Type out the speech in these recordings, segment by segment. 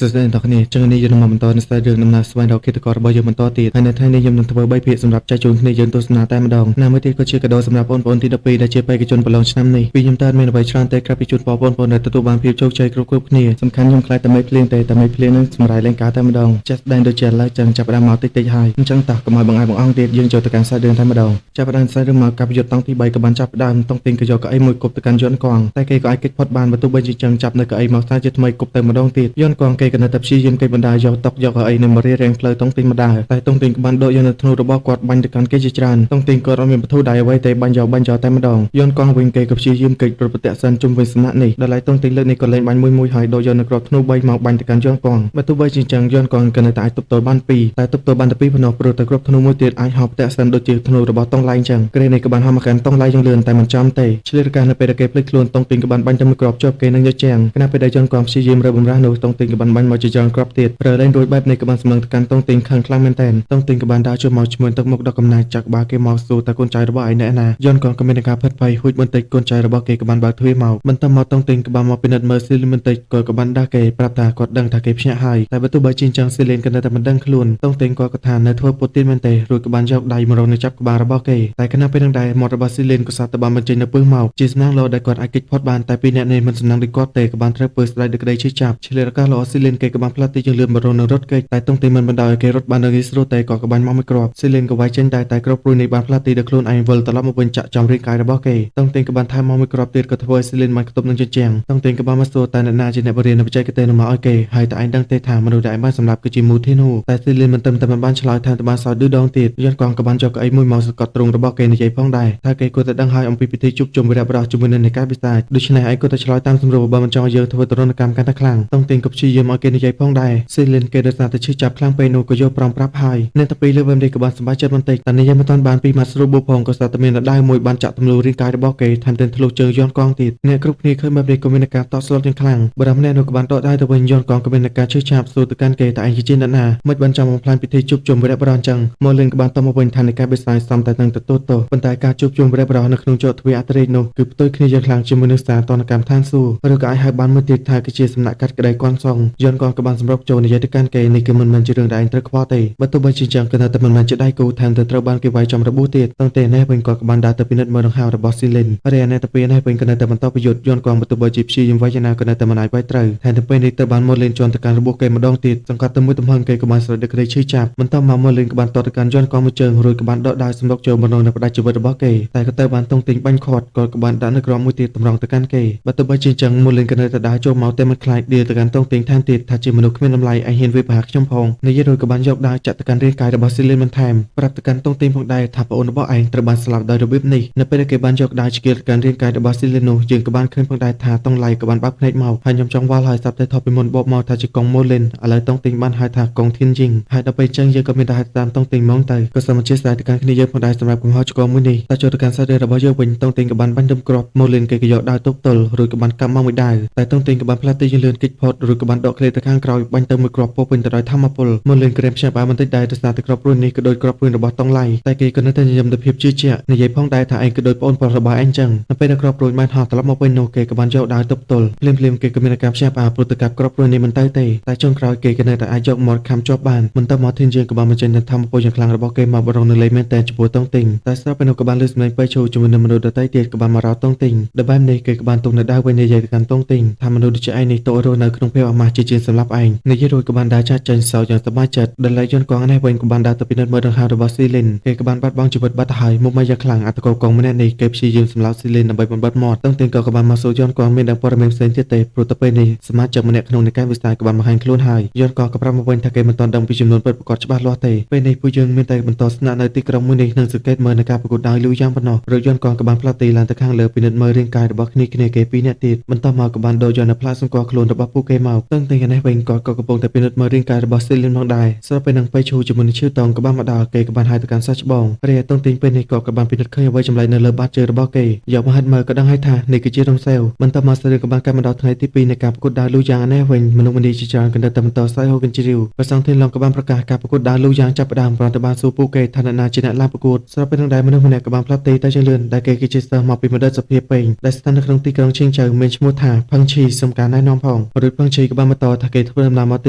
សួស្តីអ្នកគ្នាចឹងនេះយើងមកបន្តនៅស្ទើររឿងដំណើរស្វែងរកឃាតកររបស់យើងបន្តទៀតហើយនៅថ្ងៃនេះយើងនឹងធ្វើ3ភាគសម្រាប់ចែកជូនគ្នាយើងទស្សនាតែម្ដងណាមួយទៀតក៏ជាកាដូសម្រាប់បងប្អូនទី12ដែលជាបេក្ខជនប្រឡងឆ្នាំនេះពីខ្ញុំតើមានអ្វីច្រើនតែក្រៅពីជូនបងប្អូនដែលទទួលបានភាពជោគជ័យគ្រប់គ្នាសំខាន់ខ្ញុំខ្លាចតែមេភ្លៀងតែមេភ្លៀងនឹងសម្រាប់លេងការតែម្ដងចាស់ស្ដែងដូចជាឥឡូវចឹងចាប់ផ្ដើមមកតិចហើយអញ្ចឹងតោះកុំឲ្យបងអងទៀតយើងចូលទៅកាន់សាច់រឿងតែម្ដងចាប់ផ្ដើមសាច់រឿងមកកាប់យុទ្ធតង់ទី3ក៏បានចាប់ផ្ដើមតង់ទីងក៏យកកៅអីមួយគប់ទៅកាន់យន្តកងតែគេក៏អាចគេចផុតបានបើទោះបីជាចឹងចាប់នៅកៅអីមកសាជាថ្មីគប់ទៅម្ដងទៀតយន្តកងគេក៏នៅតែព្យាយាមគេបណ្ដាយកតុកយកកៅអីនៅមករៀងផ្លូវតុងទីងម្ដាតែតុងទីងក៏បានដកយកនៅធ្នូរបស់គាត់បាញ់ទៅកាន់គេជាច្រើនតុងទីងគាត់អត់មានបធូរដៃអ្វីតែបាញ់យកតែម្ដងយន្តកងវិញគេក៏ព្យាយាមគេចប្រតិសិនជុំវិញសំណាក់នេះដល់ហើយតុងទីងលើកនេះក៏លេងបាញ់មួយហើយដកយកនៅក្របធ្នូ3មកបាញ់ទៅកាន់យន្តកងបើទោះបីជាចឹងយន្តកងក៏នៅតែអាចទប់ទល់បាន2តែទប់ទល់បានតែ2ប៉ុណ្ណោះព្រោះតែក្របធ្នូមួយទៀតអាចហោបប្រតិសិនដូចជាធ្នូរបស់តុងឡៃចឹងក្រេនេះក៏បានហោបមកកាន់តុងឡៃយ៉ាងលឿនតែមិនចំទេឆ្លៀតរកានៅពេលដែលគេភ្លេចខ្លួនតុងទីងក៏បានបាញ់ទៅមួយក្របជាប់គេនឹងយកជាងខណៈពេលដែលយន្តកងព្យាយាមរើបំរាស់នោះតុងទីងក៏បានបាញ់មកជាច្រើនក្របទៀតរើលែងរួចបែបនេះក៏បានសម្លឹងទៅកាន់តុងទីងខឹងខ្លាំងមែនទែនតុងទីងក៏បានដើរចូលមកឈ្មោះទឹកមុខដល់កំណាចចាក់បាគេមកសួរតើកូនចៅរបស់ឯងណែណាយន្តកងក៏មានការផិតភ័យហួចបន្តិចកូនចៅរបស់គេក៏បានបើកទ្វារមកបន្តមកតុងទីងក៏បានមកពិនិត្យមើលស៊ីលីនបន្តិចគាត់ក៏បានដាស់គេប្រាប់ថាគាត់ដឹងថាគេភ្ញាក់ហើយតែបើទោះបីជាចឹងស៊ីលីនក៏នៅតែមិនដឹងខ្លួនតុងទីងគាត់ក៏ថានៅធ្វើពុតទៀតមែនទេរួចក៏បានយកដៃមករកនៅចាប់ក្បាលរបស់គេតែខណៈពេលនឹងដែរមាត់របស់ស៊ីលីនក៏សាត់ទៅបានបញ្ចេញនៅពឹសមកជាសំណាងលោដែលគាត់អាចគេចផុតបានតែពីរនាក់នេះមិនសំណាងដូចគាត់ទេក៏បានត្រូវពើស្ដាយដូចក្តីឈឺចាប់ឆ្លៀតឱកាសល្អស៊ីលីនគេក៏បានផ្លាត់ទីជឿនលឿនមករកនៅរត់គេចតែតុងទីងមិនបណ្ដោយឲ្យគេរត់បាននៅងាយស្រួលតែគាត់ក៏បានមកមួយគ្រាប់ស៊ីលីនក៏វាយចេញតែគ្រាប់ព្រួយនេះបានផ្លាត់ទីដល់ខ្លួនឯងវិលត្រឡប់មកវិញចាក់ចំរាងកាយរបស់គេតុងទីងក៏បានថែមមកមួយគ្រាប់ទៀតក៏ធ្វើឲ្យស៊ីលីនបានខ្ទប់នឹងជញ្ជាំងតុងទីងក៏បានមកសួរតើអ្នកណាជាអ្នកបរិញ្ញាបត្របច្ចេកទេសនោះមកឲ្យគេហើយតើឯងដឹងទេថាមនុស្សដែលឯងបានសម្លាប់គឺជាមូធីនូតែស៊ីលីនមិនតែបានឆ្លើយថែមទៅបានសោយឌឺដងទៀតយន្តកងក៏បានយកកៅអីមួយមកសង្កត់ទ្រូងរបស់គេនិយាយផងដែរថាគេគួរតែដឹងហើយអំពីពិធីជួបជុំវីរៈបុរសជាមួយនឹងអ្នកកាយបិសាចដូច្នេះឯងគួរតែឆ្លើយតាមសម្រួលបើមិនចង់ឲ្យយើងធ្វើទរណកម្មកាន់តែខ្លាំងតុងទីងក៏ព្យាយាមឲ្យគេនិយាយផងដែរស៊ីលីនគេដោយសារតែឈឺចាប់ខ្លាំងពេកនោះក៏យកប្រំប្រាប់ហើយអ្នកទាំងពីរលើវិញនេះក៏បានសម្បាចិត្តបន្តិចតែនេះยังមិនទាន់បានពីម៉ាត់ស្រួលបួផងក៏ស្ទើរតែមានដៅមួយបានចាក់ទម្លុះរាងកាយរបស់គេថែមទាំងធ្លុះជើងយន្តកងទៀតអ្នកគ្រប់គ្នាឃើញបែបនេះក៏មានការតក់ស្លុតយ៉ាងខ្លាំងបរិមម្នាក់នោះក៏បានដកដៃទៅវិញយន្តកងក៏មានការឈឺចាប់សួរទៅកាន់គេតែឯងជាអ្នកណាមិនបានចាំបំផ្លាញពិធីជួបជុំវីរៈបុរសអញ្ចឹងមកលឿនក៏បានតមកវិញថានៃការបិសាចសំតែនឹងទទួលទោសប៉ុន្តែការជួបជុំវីរៈបុរសនៅក្នុងជោគទ្វារអតិរេកនោះគឺផ្ទុយគ្នាយ៉ាងខ្លាំងជាមួយនឹងសារតនកម្មឋានសួគ៌ឬក៏អាចហៅបានមួយទៀតថាគឺជាសំណាក់កាត់ក្តីគន់សងយន្តកងក៏បានសម្រុកចូលនិយាយទៅកាន់គេនេះគឺមិនមែនជារឿងដែលឯងត្រូវខ្វល់ទេបើទោះបីជាចឹងក៏នៅតែមិនមែនជាដៃគូថែមទាំងត្រូវបានគេវាយចំរបួសទៀតតន្តែនេះវិញក៏បានដើរទៅពិនិត្យមើលដង្ហើមរបស់ស៊ីលីនហើយអានេះទៅពេលនេះវិញក៏នៅតែបន្តប្រយុទ្ធយន្តកងបើទោះបីជាព្យាយាមវាយយ៉ាងណាក៏នៅតែមិនអាចវាយត្រូវថែមទាំងពេលនេះទៅបានមកលេងជន់ទៅកាន់របួសគេម្ដងទៀតសង្កត់ទៅមួយទំហឹងគេក៏បានស្រែកដឹកក្តីឈឺចាប់បន្តមកលេងក៏បានតតទៅកាន់យន្តកងមួយជើងរួចក៏បានដកដៃសម្រុកចូលមកនៅផ្ដាច់ជីវិតរបស់គេតែក៏ទៅបានតុងទីងបាញ់ខាត់ក៏បានដាក់នៅក្រោមមួយទៀតតម្រង់ទៅកាន់គេបើទោះបីជាចឹងមកលេងក៏នៅតែដើរចូលមកតែមិនខ្លាចដៀលទៅកាន់តុងទីងថែមទៀតថាជាមនុស្សគ្មានតម្លៃឯងហ៊ានវាយប្រហារខ្ញុំផងនិយាយរួចក៏បានយកដៃចាក់ទៅកាន់រាងកាយរបស់ស៊ីលីនបន្ថែមប្រាប់ទៅកាន់តុងទីងផងដែរថាប្អូនរបស់ឯងត្រូវបានស្លាប់ដោយរបៀបនេះនៅពេលដែលគេបានយកដៃឆ្កៀលទៅកាន់រាងកាយរបស់ស៊ីលីននោះយើងក៏បានឃើញផងដែរថាតុងឡៃក៏បានបើកភ្នែកមកហើយខ្ញុំចង់វល់ហើយស្រាប់តែថប់ពីមុនបបមកថាជាកងម៉ូលីនឥឡូវតុងទីងបានហៅថាកងធានយីងហើយដល់ពេលចឹងយើងក៏មានតែហៅតាមតុងទីងហ្មងទៅក៏សូមអធិស្ឋានទៅកាន់គ្នាយើងផងដែរសម្រាប់កំហុសឆ្គងមួយនេះតែចូលទៅកាន់សាច់រឿងរបស់យើងវិញតុងទីងក៏បានបាញ់ដុំគ្រាប់ម៉ូលីនគេក៏យកដៃទប់ទល់រួចក៏បានកាប់មកមួយដៃតែតុងទីងក៏បានផ្លាត់ទីយលឿនគេចផុតរួចក៏បានដកឃ្លេទៅខាងក្រោយបាញ់ទៅមួយគ្រាប់ពោពេញទៅដោយធម្មពលម៉ូលីនក្រែមភ្ញាក់បានបន្តិចដែរដោយសារតែគ្រាប់ព្រួយនេះក៏ដូចគ្រាប់ព្រួយរបស់តុងឡៃតែគេក៏នៅតែញញឹមទៅភាពជឿជាក់និយាយផងដែរថាឯងក៏ដូចប្អូនប្រុសរបស់ឯងចឹងនៅពេលដែលគ្រាប់ព្រួយបានហោះត្រឡប់មកវិញនោះគេក៏បានយកដៃទប់ទល់ភ្លាមគេក៏មានការភ្ញាក់ផ្អើលព្រោះទៅកាប់គ្រាប់ព្រួយនេះមិនទៅទេតែចុងក្រោយគេក៏នៅតែអាចយកមាត់ខំជាប់បានមិនទៅមកធានយើងក៏បានបញ្ចេញនូវធម្មពលយ៉ាងខ្លាំងរបស់គេមកបរងនៅលេងមែនតែចំពោះតុងទីងតែស្រាប់ពេលនោះក៏បានលើសម្លេងពេជ្រចូលជាមួយនឹងមនុស្សដទៃទៀតក៏បានមករោតតុងទីងដល់បែបនេះគេក៏បានទុកនៅដៅវិញនិយាយទៅកាន់តុងទីងថាមនុស្សដូចជាឯងនេះតោរស់នៅក្នុងភាពអាម៉ាស់ជាសម្រាប់ឯងនិយាយរួចក៏បានដើរចាក់ចេញសោយ៉ាងសប្បាយចិត្តដល់ឡែកយន្តកងនេះវិញក៏បានដើរទៅពិនិត្យមើលដង្ហើមរបស់ស៊ីលីនគេក៏បានបាត់បង់ជីវិតបាត់ទៅហើយមុខមកយ៉ាងខ្លាំងអត្តកោកងម្នាក់នេះគេព្យាយាមសម្លាប់ស៊ីលីនដើម្បីបំបត្តិមាត់តុងទីងក៏បានមកសួរយន្តកងមានដឹងព័ត៌មានផ្សេងទៀតទេព្រោះទៅពេលនេះសមាជិកម្នាក់ក្នុងនៃការវិស័យក៏បានបង្ហាញខ្លួនហើយយន្តកងក៏ប្រាប់មកវិញថាគេមិនទាន់ដឹងពីចំនួនពិតប្រាកដច្បាស់លាស់ទេពេលនេះពួកយើងមានតែបន្តស្នាក់នៅទីក្រុងមួយនេះនឹងសង្កេតមើលនៅការប្រកួតដោយលូយ៉ាងប៉ុណ្ណោះរថយន្តកងក៏បានផ្លាត់ទីឡើងទៅខាងលើពិនិត្យមើលរាងកាយរបស់គ្នាគេពីរនាក់ទៀតបន្តមកក៏បានដូរយកនៅផ្លាកសម្គាល់ខ្លួនរបស់ពួកគេមកតុងទីងនេះវិញក៏កំពុងតែពិនិត្យមើលរាងកាយរបស់ស៊ីលីនផងដែរស្របពេលនឹងពេលឈូជាមួយនឹងឈឺតងក៏បានមកដល់គេក៏បានហៅទៅកាន់សាច់ច្បងរីឯតុងទីងពេលនេះក៏បានពិនិត្យឃើញអ្វីចម្លែកនៅលើបាតជើងរបស់គេយកមកហិតមើលក៏ដឹងហើយថានេះគឺជារងសេវបន្តមកស្រីក៏បានកាត់មកដល់ថ្ងៃទី2នៃការប្រកួតដើរលូយ៉ាងនេះវិញមនុស្សម្នាជាច្រើនក៏នៅតែបន្តស្វែងរកវិញជ្រាវប្រសងធានឡងក៏បានប្រកាសការប្រកួតដើរលូយ៉ាងចាប់ផ្ដើមព្រមទាំងបានសួរពួកគេថាអ្នកណាជាអ្នកឡើងប្រកួតស្របពេលនឹងដែរមនុស្សម្នាក់ក៏បានផ្លាត់ទីទៅយ៉ាងលឿនដែលគេគឺជាសិស្សមកពីមណ្ឌលសភាពេញដែលស្ថិតនៅក្នុងទីក្រុងឈៀងជៅមានឈ្មោះថាផឹងឈីសំការណែនាំផងរួចផឹងឈីក៏បានមក បន្តថាគេធ្វើដំណើរមកទ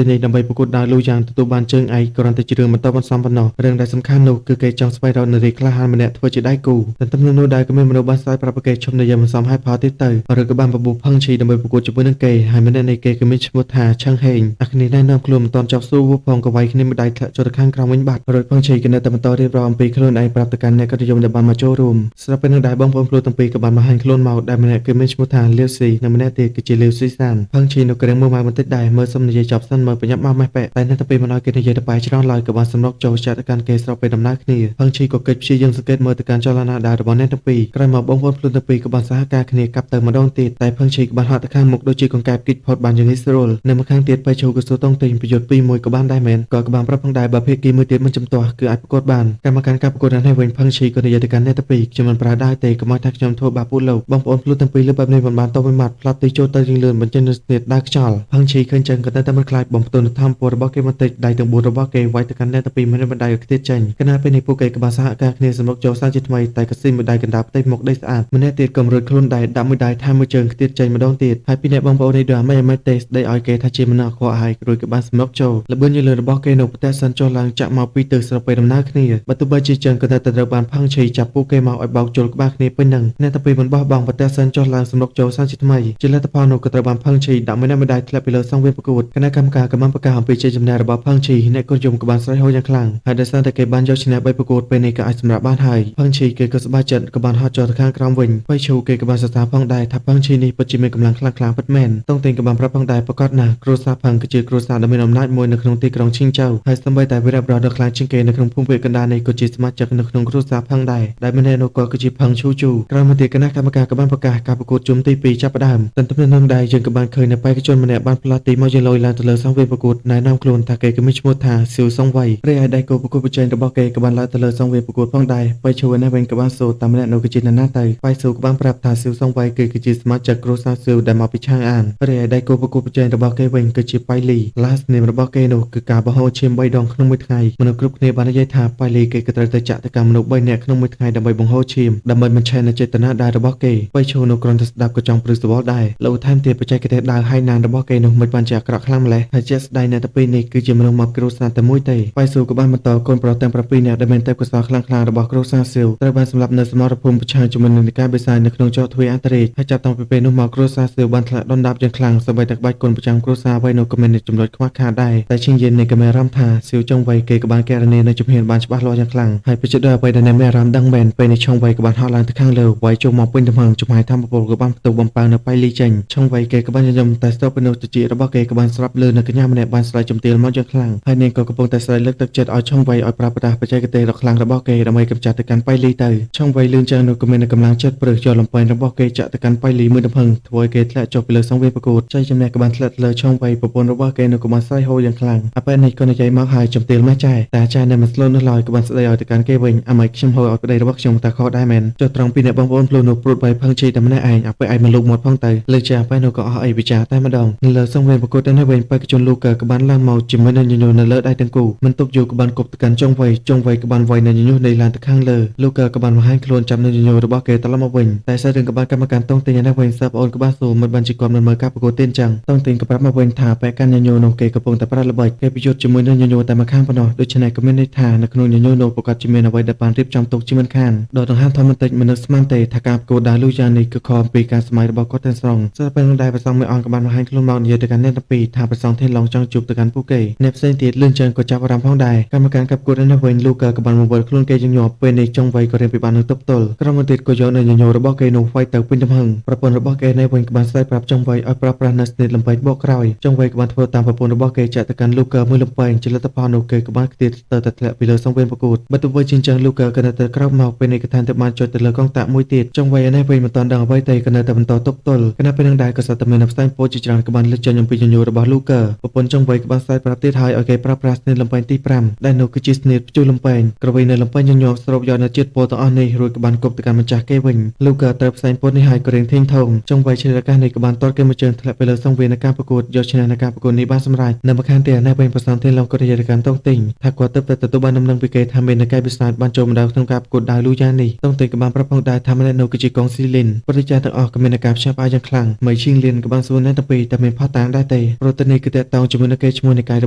ីនេះដើម្បីប្រកួតដើរលូយ៉ាងទទួលបានជើងឯកគ្រាន់តែជារឿងបន្តបន្សំប៉ុណ្ណោះរឿងដែលសំខាន់នោះគឺគេចង់ស្វែងរកនារីក្លាហានម្នាក់ធ្វើជាដៃគូទន្ទឹមនឹងនោះដែរក៏មានមនុស្សបានស្វែងប្រាប់គេឈុំនិយមមិនសមហេតុផលទៀតទៅឬក៏បានបបួលផឹងឈីដើម្បីប្រកួតជាមួយនឹងគេហើយម្នាក់នៃគេក៏មានឈ្មោះថាឆឹងហេងអាគ្នាណែនាំខ្លួនមិនទាន់ចប់ស៊ូផងក៏វាយគ្នាម្ដាយធ្លាក់ចូលទៅខាងក្រោមវិញបាត់រួចផឹងឈីក៏នៅតែបន្តរៀបរាប់អំពីខ្លួនឯងប្រាប់ទៅកាន់អ្នកនិយមដែលបានមកចូលរួមស្រាប់ពេលនឹងដែរបងប្អូនខ្លួនទាំងពីរក៏បានបង្ហាញខ្លួនមកដែលម្នាក់គឺមានឈ្មោះថាលាវស៊ីនិងម្នាក់ទៀតគឺជាលាវស៊ីសានផឹងឈីនៅក្រាំងមើលមកបន្តិចដែរមើលសុំនិយាយចប់សិនមើលប្រញាប់មកម៉េះប៉ែតែនៅតែពេលមិនឲ្យគេនិយាយទៅបែរច្រឡំឡើយក៏បានសម្រុកចូលចាក់ទៅកាន់គេស្របពេលដំណើរគ្នាផឹងឈីក៏កិច្ចព្យាយាមសង្កេតមើលទៅកាន់ចលនាដើររបស់អ្នកទាំងពីរក្រោយមកបងប្អូនខ្លួនទាំងពីរក៏បានសហការគ្នាកាប់ទៅម្ដងទៀតតែផឹងឈីក៏បានហត់ទៅខាងមុខដូចជាកង្កែបគិតផុតបានយ៉ាងងាយស្រួលនៅម្ខាងទៀតបៃឈូក៏សួរតង់ទិញប្រយុទ្ធពីរមួយក៏បានដែរមែនក៏បានប្រាប់ផងដែរបើភាគីមួយទៀតមិនចំទាស់គឺអាចប្រកួតបានកម្មការការប្រកួតនេះវិញផឹងឈីក៏និយាយទៅកាន់អ្នកទាំងពីរខ្ញុំមិនប្រើដៃទេកុំឲ្យថាខ្ញុំធ្វើបាបពួកលោកបងប្អូនខ្លួនទាំងពីរលើបែបនេះមិនបានតបមួយម៉ាត់ផ្លាត់ទីចូលទៅជាងលឿនបញ្ចេញនូវស្នេហ៍ដើរខ្យល់ផឹងឈីឃើញចឹងក៏តែមិនខ្លាចបំផ្ទុនធម្មពលរបស់គេបន្តិចដៃទាំង4របស់គេវាយទៅកាន់អ្នកទាំងពីរមិនបណ្ដៃឲ្យខ្ទាតចេញគណៈពេលនេះពួកគេក៏បានសហការគ្នាសម្រុកចូលសាជាថ្មីតែក៏ស៊ីមួយដៃកណ្ដាលផ្ទៃមុខដីស្អាតម្នាក់ទៀតក៏រួចខ្លួនដែរដាក់មួយដៃថែមមួយជើងខ្ទាតចេញម្ដងទៀតហើយពីរអ្នកបងប្អូននេះដូចមិនទេស្ដីឲ្យគេថាជាមនុស្សអាក្រក់ហើយរួចក៏បានសម្រុកចូលល្បឿនយឺនលឿនរបស់គេនៅប្រទេសសិនចុះឡើងចាក់មកពីទិសស្របពេលដំណើរគ្នាបើទោះបីជាចឹងក៏នៅតែត្រូវបានផឹងឈីចាប់ពួកគេមកឲ្យបោកជុលក្បាលគ្នាពេញនឹងអ្នកទាំងពីរមិនបោះបង់ប្រទេសសិនចុះឡើងសម្រុកចូលសាជាថ្មីជាលទ្ធផលនោះក៏ត្រូវបានផឹងឈីដាក់មួយអ្នកមួយដៃធ្លាក់ពីលើសង្វៀនប្រកួតគណៈកម្មការក៏បានប្រកាសអំពីជ័យជំនះរបស់ផឹងឈីអ្នកគុណយមក៏បានស្រែកហូរយ៉ាងខ្លាំងហើយដោយសារតែគេបានយកឈ្នះ3ប្រកួតពេលនេះក៏អាចសម្រាប់បានហើយផឹងឈីគេក៏សប្បាយចិត្តក៏បានហត់ចុះទៅខាងក្រោមវិញបៃឈូគេក៏បានសរសើរផងដែរថាផឹងឈីនេះពិតជាមានកម្លាំងខ្លាំងពិតមែនតុងតេងក៏បានប្រាប់ផងដែរប្រកាសណាស់គ្រួសារផឹងគឺជាគ្រួសារដ៏មានអំណាចមួយនៅក្នុងទីក្រុងឈីងចៅហើយសូម្បីតែវីរបុរសដ៏ខ្លាំងជាងគេនៅក្នុងភូមិភាគកណ្ដាលនេះក៏ជាសមាជិកនៅក្នុងគ្រួសារផឹងដែរដែលម្នាក់នោះក៏គឺជាផឹងឈូជូក្រោយមកទៀតគណៈកម្មការក៏បានប្រកាសការប្រកួតជុំទី2ចាប់ផ្ដើមទន្ទឹមនឹងដែរយើងក៏បានឃើញនៅបេក្ខជនម្នាក់បានផ្លាស់ទីមកយឡយឡើងទៅលើសង្វេនប្រកួតណែនាំខ្លួនថាគេក៏មានឈ្មោះថាសៀវសុងវៃរីឯដៃគូប្រកួតប្រជែងរបស់គេក៏បានឡើងទៅលើសង្វេនប្រកួតផងដែរបៃឈូនេះវិញក៏បានសួរតាមម្នាក់នោះគឺជានរណាទៅបៃស៊ូក៏បានប្រាប់ថាសៀវសុងវៃគឺជាសមាជិកគ្រួសារសៀវដែលមកពីឆាងអានរីឯដៃគូប្រកួតប្រជែងរបស់គេវិញគឺជាបៃលីឡាសនាមរបស់គេនោះគឺការបោះហូរឈាម3ដងក្នុងមួយថ្ងៃមនុស្សគ្រប់គ្នាបាននិយាយថាបៃលីគេក៏ត្រូវទៅចាក់ទៅកម្មមនុស្ស3នាក់ក្នុងមួយថ្ងៃដើម្បីបង្ហូរឈាមដើម្បីបញ្ឆេះនូវចេតនាដើររបស់គេបៃឈូនោះគ្រាន់តែស្ដាប់ក៏ចង់ព្រឺសវល់ដែរលោកថែមទៀតបច្ចេកទេសដើរហើយណានរបស់គេនោះមិនបានជាអាក្រក់ខ្លាំងម្ល៉េះហើយជាស្ដាយអ្នកទាំងពីរនេះគឺជាមនុស្សមកគ្រួសារតែមួយទេបៃស៊ូក៏បានបន្តកូនប្រុសទាំង7នាក់ដែលមានទេពកោសល្យខ្លាំងក្លារបស់គ្រួសារសៀវត្រូវបានសម្លាប់នៅសមរភូមិប្រឆាំងជាមួយនឹងនិកាយបិសាចនៅក្នុងចោទទ្វារអន្តរជាតិហើយចាប់តាំងពីពេលនោះមកគ្រួសារសៀវបានធ្លាក់ដុនដាបយ៉ាងខ្លាំងសូម្បីតែក្បាច់គុណប្រចាំគ្រួសារអ្វីនោះក៏មានចំណុចខ្វះខាតដែរតែជាងយាននេះក៏មានអារម្មណ៍ថាសៀវចុងវ័យគេក៏បានគណនានៅជំហានបានច្បាស់លាស់យ៉ាងខ្លាំងហើយពិតជាដោយអ្វីដែលអ្នកមានអារម្មណ៍ដឹងមែនពេលនេះឆុងវ័យក៏បានហោះឡើងទៅខាងលើវាយចូលមកពេញទំហឹងចំហាយធម្មពលក៏បានផ្ទុះបំផាំងនៅបៃលីចេញឆុងវ័យគេក៏បានញញឹមតែស្ទើរពេលនោះតិចរបស់គេក៏បានស្រាប់លើនៅកញ្ញាម្នាក់បានស្រែកជំទាវមកយ៉ាងខ្លាំងហើយនាងក៏កំពុងតែស្រែកលើកទឹកចិត្តឲ្យឆុងវ័យឲ្យប្រើប្រាស់បច្ចេកទេសដ៏ខ្លាំងរបស់គេដើម្បីកម្ចាត់ទៅកាន់បៃលីទៅឆុងវ័យលឿនចឹងនោះក៏មានកម្លាំងចិត្តព្រឹសយកលំពែងរបស់គេចាក់ទៅកាន់បៃលីមួយទំហឹងធ្វើឲ្យគេធ្លាក់ចុះពីលើសង្វេនប្រកួតចៃចំណែកក៏បានធ្លាក់លើឆុងវ័យប្រពន្ធរបស់គេនោះក៏បានស្រែកហូរយ៉ាងខ្លាំងអាពេលនេះក៏និយាយមកហើយជំទាវម៉ែចែតែចែនៅមិនស្លូតនោះឡើយក៏បានស្ដីឲ្យទៅកាន់គេវិញអាម៉េចខ្ញុំហូរឲ្យប្តីរបស់ខ្ញុំតែខុសដែរមែនចុះត្រង់ពីអ្នកបងប្អូនខ្លួននោះព្រួតវ័យផឹងឈីតែម្នាក់ឯងអាពេលឯងមកលូកមាត់ផងទៅលើចាពេលនោះក៏អស់អីវិចារតែម្ដងនៅលើសង្វេនប្រកួតនេះវិញបេក្ខជនលូកាក៏បានឡើងមកជាមួយនឹងញញូនៅលើដៃទាំងគូមិនទុកយូរក៏បានគប់ទៅកាន់ចុងវ័យក៏បានវាយនៅញញូនៃឡើងទៅខាងលើលូកាក៏បានបង្ហាញខ្លួនចាប់នៅញញូរបស់គេត្រឡប់មកវិញតែសាររឿងក៏បានកម្មការតុងទីងនេះវិញសិស្សប្អូនក៏បានសួរមិនបានជាគាត់មិនមើលការប្រកួតទេអញ្ចឹងតុងទីងក៏ប្រាប់មកវិញថាបែកកាន់ញញូនោះគេកំពុងតែប្រាល្បិចគេប្រយុទ្ធជាមួយនឹងញញូតែម្ខាងប៉ុណ្ណោះដូច្នេះក៏មានន័យថានៅក្នុងញញូនោះប្រកាសជាមានអ្វីដែលបានរៀបចំទុកជាមិនខានដល់ដង្ហើមធម្មតិចមនុស្សស្មានទេថាការប្រកួតដើរលូយ៉ាងនេះគឺខំពីការសម័យរបស់គាត់ទាំងស្រុងសិស្សពេលនោះដែរប្រសងមួយអង្គក៏បានបង្ហាញខ្លួនមកនិយាយទៅកាន់អ្នកទាំងពីរថាប្រសងធានឡងចង់ជួបទៅកាន់ពួកគេអ្នកផ្សេងទៀតលឿនចឹងក៏ចាប់អារម្មណ៍ផងដែរកម្មការកាប់គួតនេះវិញលូកាក៏បានបង្វិលខ្លួនគេជាញាប់ពេលនេះចុងវ័យក៏រៀនពីបាននឹងទប់ទល់ក្រុមទៀតក៏យកនៅញញូរបស់គេនោះវាយទៅពេញទំហឹងប្រពន្ធរបស់គេនេះវិញក៏បានស្រែកប្រាប់ចុងវ័យឲ្យប្រើប្រាស់នៅស្នេហ៍លំពេងបកក្រោយចុងវ័យក៏បានធ្វើតាមប្រពន្ធរបស់គេចាក់ទៅកាន់លូកាមួយលំពេងជាលទ្ធផលនោះគេក៏បានខ្ទាតទៅតែធ្លាក់ពីលើសង្វេនប្រកួតបើទោះបីជាចឹងលូកាក៏នៅតែក្រោកមកពេលនេះក៏ថាទៅបានចុចទៅលើកងតាក់មួយទៀតចុងវ័យនេះវិញមិនតាន់ដឹងអ្វីទេក៏នៅតែបន្តទប់ទល់គណៈពេលនឹងដែរក៏សត្វតែមានផ្សែងពោជាច្រើនក៏បានលើកចេញអំពីញញូរបស់លូកាប្រពន្ធចុងវ័យក៏បានស្រែកប្រាប់ទៀតហើយឲ្យគេប្រើប្រាស់ស្នេហ៍លំពេងទី5ដែលនោះគឺជាស្នេហ៍ព្យុះលំពេងក្រវៃនៅលំពេងញញូស្រូបយកនៅជាតិពោទាំងអស់នេះរួចក៏បានគប់ទៅកាន់ម្ចាស់គេវិញលូកាត្រូវផ្សែងពោនេះហើយក៏រៀងធៀងថងចុងវ័យឆ្លៀតឱកាសនេះក៏បានទាត់គេមួយជើងធ្លាក់ទៅលើសង្វេននៃការប្រកួតយកឈ្នះនៅការប្រកួតនេះបានសម្រេចនៅម្ខាងទៀតអ្នកវិញប្រសានធានឡងក៏និយាយទៅកាន់តុងទីងថាគាត់ទៅទទួលបានដំណឹងពីគេថាមាននគរបិសាចបានចូលមកដល់ក្នុងការប្រកួតដើរលូយ៉ាងនេះតុងទីងក៏បានប្រាប់ផងដែរថាម្នាក់នោះគឺជាកងស៊ីលីនប្រតិចាទាំងអស់ក៏មានការផ្សាយផ្អាយយ៉ាងខ្លាំងមិនឈីងលៀនក៏បានសួរអ្នកទាំងពីរតែមានផតតាំងដែរ ទេព្រោះតែនេះគឺតកតងជាមួយនឹងកេរ្តិ៍ឈ្មោះនៃកាយរ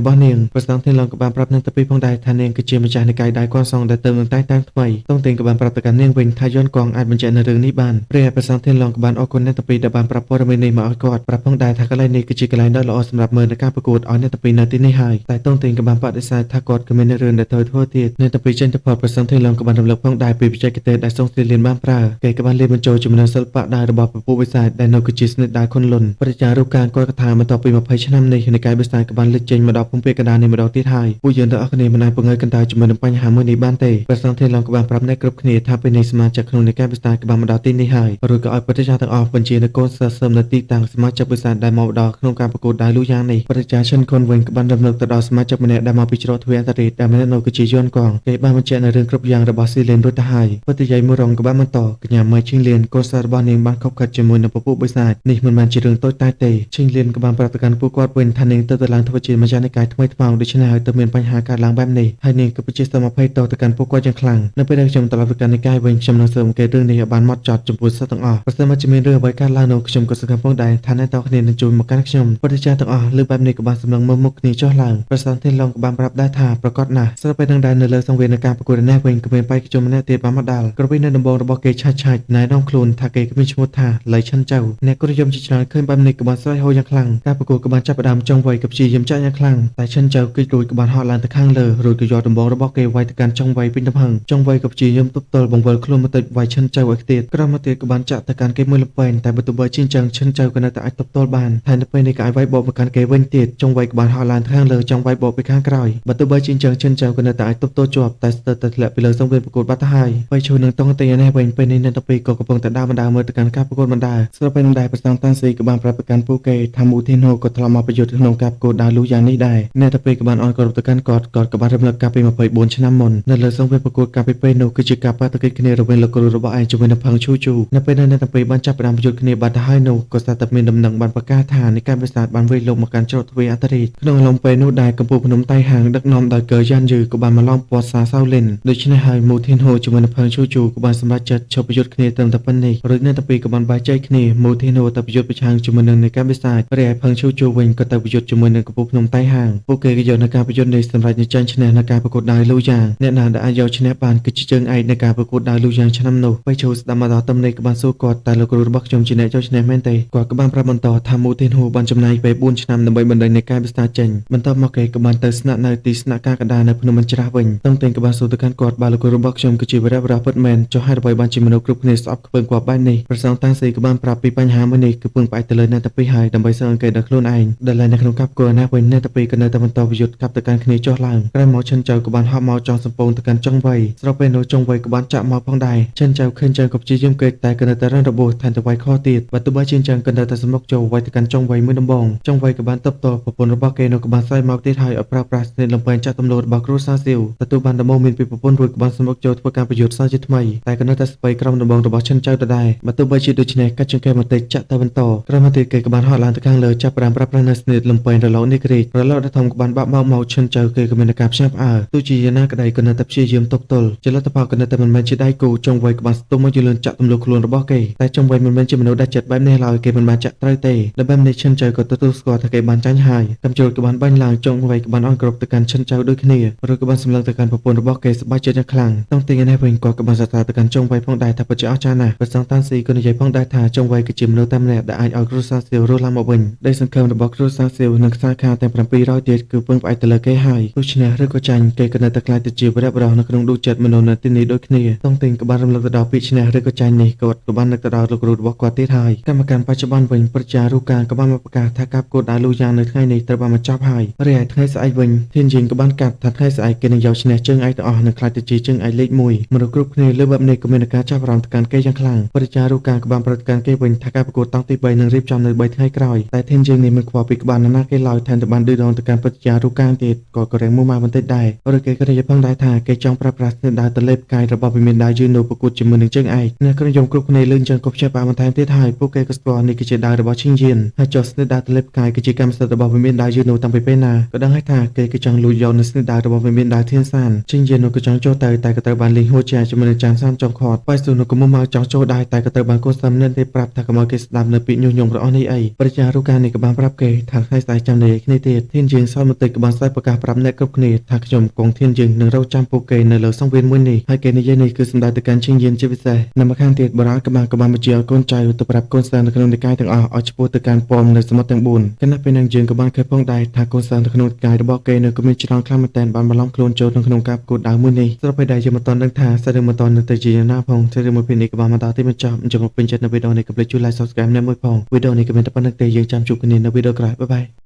បស់នាងព្រះសង្ឃធានឡងក៏បានប្រាប់នាងទៅពីផងដែរថានាងគឺជាម្ចាស់នៃកាយដៃគន់សងដែលទៅនឹងតែតាមថ្មីតុងទៀងក៏បានប្រាប់ទៅកាន់នាងវិញថាយន់កងអាចបញ្ជាក់នៅរឿងនេះបានព្រះព្រះសង្ឃធានឡងក៏បានអរគុណអ្នកទៅពីដែលបានប្រាប់ព័ត៌មាននេះមកឲ្យគាត់ប្រាប់ផងដែរថាកន្លែងនេះគឺជាកន្លែងដ៏ល្អសម្រាប់មើលនៅការប្រកួតឲ្យអ្នកទៅពីនៅទីនេះហើយតែតុងទៀងក៏បានបដិសេធថាគាត់ក៏មានរឿងដែលត្រូវធ្វើទៀតអ្នកទៅពីចេញទៅផុតព្រះសង្ឃធានឡងក៏បានរំលឹកផងដែរពីបច្ចេកទេសដែលសូងស្រីលៀនបានប្រើគេក៏បានលាយបញ្ចូលជាមួយនឹងសិល្បៈដែររបស់ពពួកវិសាចដែលនៅគឺជាស្និតដែរខុនលុនព្រះចារូបការគាត់កថាបន្ទាប់ពី20ឆ្នាំនេះនិកាយវិសាចក៏បានលេចចេញមកដល់ភូមិពាកណ្ដាលនេះម្ដងទៀតហើយពួកយើងទាំងអស់គ្នាមិនអាចពង្រឹងកន្តើយជាមួយនឹងបញ្ហាមួយនេះបានទេព្រះសង្ឃធានឡងក៏បានប្រាប់អ្នកគ្រប់គ្នាថាពេលនេះសមាជិកក្នុងនិកាយវិសាចក៏បានមកដល់ទីនេះហើយរួចក៏ឲ្យព្រះចាទាំងអស់បញ្ជានៅកូនសិស្សសើមនៅទីតាំងសមាជិកវិសាចដែលមកដល់ក្នុងការប្រកួតដែរលូយ៉ាងនេះព្រះចាឈិនខុនវិញក៏បានរំលឹកទៅដល់សមាជិកម្នាក់ដែលមកពីច្រកទ្វារអន្តរជាតិដែលម្នាក់នោះគឺជាយន់កងគេបានបញ្ជាក់នៅរឿងគ្រប់យ៉ាងរបស់ស៊ីលេនរួចទៅហើយពុទ្ធយាយមួយរងក៏បានបន្តកញ្ញាម៉ៃឈីងលៀនកូនសិស្សរបស់នាងបានខົບខិតជាមួយនឹងពពួកបិសាចនេះមិនមែនជារឿងតូចតាចទេឈីងលៀនក៏បានប្រាប់ទៅកាន់ពួកគាត់វិញថានាងទៅឡើងធ្វើជាម្ចាស់នៃកាយថ្មីថ្មោងដូច្នេះហើយទើបមានបញ្ហាកើតឡើងបែបនេះហើយនាងក៏ពិតជាសូមអភ័យទោសទៅកាន់ពួកគាត់យ៉ាងខ្លាំងនៅពេលដែលខ្ញុំត្រឡប់ទៅកាន់នៃកាយវិញខ្ញុំនឹងសូមអង្កេតរឿងនេះឲ្យបានហ្មត់ចត់ចំពោះសិស្សទាំងអស់ប្រសិនបើមានរឿងអ្វីកើតឡើងនោះខ្ញុំក៏សង្ឃឹមផងដែរថាអ្នកទាំងគ្នានឹងជួយមកកាន់ខ្ញុំពុទ្ធចាទាំងអស់លើបែបនេះក៏បានសម្លឹងមើលមុខគ្នាចុះឡើងព្រះសង្ឃធានឡងក៏បានប្រាប់ដែរថាប្រកាសណាស់ស្របពេលនឹងដែរនៅលើសង្វេននៃការប្រកួតនេះវិញក៏មានបេក្ខជនម្នាក់ទៀតបានមកដល់ក្រវីនៅដំបងរបស់គេឆាច់ណែនាំខ្លួនថាគេមានឈ្មោះថាលៃឆិនចៅអ្នកក៏និយមជាច្រើនឃើញបែបនេះក៏បានស្រែកហូរយ៉ាងខ្លាំងការប្រកួតក៏បានចាប់ផ្ដើមចុងវៃក៏ព្យាយាមចាក់យ៉ាងខ្លាំងតែឆិនចៅគឺរួចក៏បានហោះឡើងទៅខាងលើរួចក៏យកដំបងរបស់គេវាយទៅកាន់ចុងវៃពេញទំហឹងចុងវៃក៏ព្យាយាមទប់ទល់បង្វិលខ្លួនមកទៅវាយឆិនចៅឲ្យខ្ទៀតក្រោយមកទៀតក៏បានចាក់ទៅកាន់គេមួយលំពេងតែបើទោះបីជាអញ្ចឹងឆិនចៅក៏នៅតែអាចទប់ទល់បានហើយនៅពេលនេះក៏អាចវាយបោកមកកាន់គេវិញទៀតចុងវៃក៏បានហោះឡើងទៅខាងលើចុងវៃបោកពីខាងក្រោយបើទោះបីជាអញ្ចឹងឆិនចៅក៏នៅតែអាចទប់ទល់ជាប់តែស្ទើរតែធ្លាក់ពីលើសង្វេនប្រកួតបាត់ទៅហើយវៃឈូនឹងតង់តែនេះវិញពេលនេះអ្នកទាំងពីរក៏កំពុងតែដើរបណ្ដាមើលទៅកាន់ការប្រកួតបណ្ដាស្របពេលនឹងដែរប្រសាងតាន់ស៊ីក៏បានប្រាប់ទៅកាន់ពួកគេថាមូធីណូក៏ធ្លាប់មកប្រយុទ្ធក្នុងការប្រកួតដើរលូយ៉ាងនេះដែរអ្នកទាំងពីរក៏បានអន់គោរពទៅកាន់គាត់ក៏បានរំលឹកកាលពី24ឆ្នាំមុននៅលើសង្វេនប្រកួតកាលពីពេលនោះគឺជាការប៉ះទង្គិចគ្នារវាងលោកគ្រូរបស់ឯងជាមួយនឹងផឹងឈូជូនៅពេលដែលអ្នកទាំងពីរបានចាប់ផ្ដើមប្រយុទ្ធគ្នាបាត់ទៅហើយនោះក៏ស្ទើរតែមានដំណឹងបានប្រកាសថានៃការបិសាចបានវាយលុកមកកាន់ច្រកទ្វារអន្តរជាតិក្នុងអំឡុងពេលនោះដែរកម្ពុជាភ្នំតៃហាងដឹកនាំដោយកើយ៉ាន់យឺក៏បានមកឡោមព័ទ្ធសាសៅលិនដូច្នេះហើយមូធីណូជាមួយនឹងផឹងឈូជូក៏បានសម្រេចចិត្តឈប់ប្រយុទ្ធគ្នាត្រឹមតែប៉ុណ្ណេះរួចអ្នកទាំងពីរក៏បានបែកចែកគ្នាមូធីណូទៅប្រយុទ្ធប្រឆាំងជាមួយនឹងនៃការបិសាចរីឯផឹងឈូជូវិញក៏ទៅប្រយុទ្ធជាមួយនឹងកម្ពុជាភ្នំតៃហាងពួកគេក៏យកនៅការប្រយុទ្ធនេះសម្រាប់ចាញ់ឈ្នះនៅការប្រកួតដើរលូយ៉ាងអ្នកណាដែលអាចយកឈ្នះបានគឺជាជើងឯកនៃការប្រកួតដើរលូយ៉ាងឆ្នាំនោះបេឈូស្ដាប់មកដល់តំណេក៏បានសួរគាត់តែលោកគ្រូរបស់ខ្ញុំជាអ្នកយកឈ្នះមែនទេគាត់ក៏បានប្រាប់បន្តថាមូធីណូបានចំណាយពេល4ឆ្នាំដើម្បីបណ្ដេញនៃការបិសាចចេញបន្ទាប់មកគេក៏បានទៅស្នាក់នៅទីស្នាក់ការកណ្ដាលនៅភ្នំបញ្ច្រាស់វិញតុងតេងក៏បានសួរទៅកាន់គាត់បើលោកគ្រូរបស់ខ្ញុំគឺជាវីរបុរសពិតមែនចុះហេតុអ្វីបានជាមនុស្សគ្រប់គ្នាស្អប់ខ្ពើមគាត់បែបនេះព្រះសង្ឃតាំងស៊ីក៏បានប្រាប់ពីបញ្ហាមួយនេះគឺពឹងផ្អែកទៅលើអ្នកតាពីហើយដើម្បីសើអង្កេតដល់ខ្លួនឯងដែលនៅក្នុងកាប់គោណាវិញអ្នកតាពីក៏នៅតែបន្តប្រយុទ្ធកាប់ទៅកាន់គ្នាចុះឡើងក្រោយមកឈិនចៅក៏បានហោះមកចង់សំពងទៅកាន់ចុងវៃស្របពេលនោះចុងវៃក៏បានចាក់មកផងដែរឈិនចៅឃើញចៅក៏ព្យាយាមគេតែក៏នៅតែរឹងរបួសថែមទាំងវាយខុសទៀតបើទោះបីជាអញ្ចឹងក៏នៅតែសម្រុកចូលវាយទៅកាន់ចុងវៃមួយដំបងចុងវៃក៏បានតបតប្រពន្ធរបស់គេនោះក៏បានស្អែកមកទៀតហើយឲ្យប្រើប្រាស់ស្នេហ៍លំពេងចាក់ទម្លូរបស់គ្រូសាសៀវទទួលបានដំបូងមានពីប្រពន្ធរួចក៏បានសម្រុកចូលធ្វើការប្រយុទ្ធសាជាថ្មីតែក៏នៅតែស្បៃក្រុមដំបងរបស់ឈិនចៅដដែលបើទោះបីជាដូច្នេះកាត់ចង្កេះបន្តិចចាក់ទៅបន្តក្រោយមកទៀតគេក៏បានហោះឡើងទៅខាងលើចាប់ផ្ដើមប្រើប្រាស់នូវស្នេហ៍លំពេងរលកនេះគ្រីករលកដ៏ធំក៏បានបាក់មកឈិនចៅគេក៏មានការផ្សាប់ផ្អើលទោះជាយ៉ាងណាក្តីក៏នៅតែព្យាយាមទប់ទល់ជាលទ្ធផលក៏នៅតែមិនមែនជាដៃគូចុងវៃក៏បានស្ទុំមកយលឿនចាក់ទម្លុះខ្លួនរបស់គេតែចុងវៃមិនមែនជាមនុស្សដែលចិត្តបែបនេះឡើយគេមិនបានចាក់ត្រូវទេដែលបែបនេះឈិនចៅក៏ទទួលស្គាល់ថាគេបានចាញ់ហើយកំជុលក៏បានបាញ់ឡើងចុងវៃក៏បានអន់គ្រប់ទៅកាន់ឈិនចៅដូចគ្នារួចក៏បានសម្លឹងទៅកាន់ប្រពន្ធរបស់គេសប្បាយចិត្តយ៉ាងខ្លាំងតុងទីនេះវិញគាត់ក៏បានសរសើរទៅកាន់ចុងវៃផងដែរថាពិតជាអស្ចារ្យណាស់ព្រះសង្ឃតាន់ស៊ីក៏និយាយផងដែរថាចុងវៃគឺជាមនុស្សតែម្នាក់ដែលអាចឲ្យគ្រួសារសៀវរស់ឡើងមកវិញដែលសង្ឃឹមរបស់គ្រួសារសៀវនិងខ្សែខាទាំង700ទៀតគឺពឹងផ្អែកទៅលើគេហើយទោះឈ្នះឬក៏ចាញ់គេក៏នៅតែខ្លាចទៅជាវីរបុរសនៅក្នុងដួងចិត្តមនុស្សនៅទីនេះដូចគ្នាតុងទីក៏បានរំលឹកទៅដល់ពាក្យឈ្នះឬក៏ចាញ់នេះគាត់ក៏បាននឹកទៅដល់លោកគ្រូរបស់គាត់ទៀតហើយកម្មការបច្ចុប្បន្នវិញប្រជារូបការក៏បានមកប្រកាសថាការប្រកួតដើរលូយ៉ាងនៅថ្ងៃនេះត្រូវបានបញ្ចប់ហើយរីឯថ្ងៃស្អែកវិញធានយិងក៏បានកាត់ថាថ្ងៃស្អែកគេនឹងយកឈ្នះជើងឯកទាំងអស់និងខ្លាចទៅជាជើងឯកលេខ1មនុស្សគ្រប់គ្នាលើបែបនេះក៏មានការចាប់អារម្មណ៍ទៅកាន់គេយ៉ាងខ្លាំងប្រជារូបការក៏បានប្រតិកម្មគេវិញថាការប្រកួតតង់ទី3នឹងរៀបចំនៅ3ថ្ងៃក្រោយតែធានយិងនេះមិនខ្វល់ពីក្បាលណាគេឡើយថែមទាំងបានឌឺដងទៅកាន់ប្រជារូបការទៀតក៏រាំងមុំមកបន្តិចដែរឬគេក៏និយាយផងដែរថាគេចង់ប្រើប្រាស់ស្នេហ៍ដើរទៅលេបកាយរបស់វិមានដើរយឺននៅប្រកួតជាមួយនឹងជើងឯកអ្នកក្រុមយមគ្រប់គ្នាលឿនជាងក៏ព្យាបាលបន្ថែមទៀតហើយពួកគេក៏ស្គាល់នេះគឺជាដើររបស់ឈិងយៀនហើយចុះស្នេហ៍ដើរទៅលេបកាយគឺជាកម្មសិទ្ធិរបស់វិមានដើរយឺននៅតាំងពីពេលណាក៏ដឹងហើយថាគេក៏ចង់លួចយកនៅស្នេហ៍ដើររបស់វិមានដើរធានសានឈិងយៀននោះក៏ចង់ចូលទៅតែក៏ត្រូវបានលីងហួចជាជាមួយនឹងចានសានចុងខាត់បាយស៊ូនោះក៏មកចង់ចូលដែរតែក៏ត្រូវបានកូនស្ដាំនិនទេប្រាប់ថាកុំឲ្យគេស្ដាប់នៅពាក្យញុះញង់របស់នេះអីប្រជារូបការនេះក៏បាន បានប្រាប់គេថាថ្ងៃស្អែកចាំនិយាយគ្នាទៀតធានយើងសល់បន្តិចក៏បានស្វែងប្រកាសប្រាប់អ្នកគ្រប់គ្នាថាខ្ញុំកងធានយើងនឹងរកចាំពួកគេនៅលើសង្វៀនមួយនេះហើយគេនិយាយនេះគឺសំដៅទៅកាន់ឈិងយានជាពិសេសនៅម្ខាងទៀតបរាក៏បានបញ្ជាឲ្យកូនចៅទៅប្រាប់កូនសើនៅក្នុងនិកាយទាំងអស់ឲ្យឆ្ពោះទៅកាន់ពំនៅសមុទ្រទាំង4គណៈពេលនឹងយើងក៏បានឃើញផងដែរថាកូនសើនៅក្នុងនិកាយរបស់គេនៅក៏មានច្រើនខ្លាំងមែនទែនបានបន្លំខ្លួនចូលក្នុងការប្រកួតដៅមួយនេះស្របពេលដែលយើងមិនទាន់ដឹងថាសាច់រឿងមិនទាន់នៅទៅជាយ៉ាងណាផងសាច់រឿងមួយភាគនេះក៏បានមកដល់ទីបញ្ចប់អញ្ចឹងពេញចិត្តនៅវីដេអូនេះកុំភ្លេចជួយ like subscribe អ្នកមួយផងវីដេអូនេះក៏មានតែប៉ុណ្្នឹងទេយើងចាំជួបគ្នានៅវីដេអូក្រោយបាយបាយ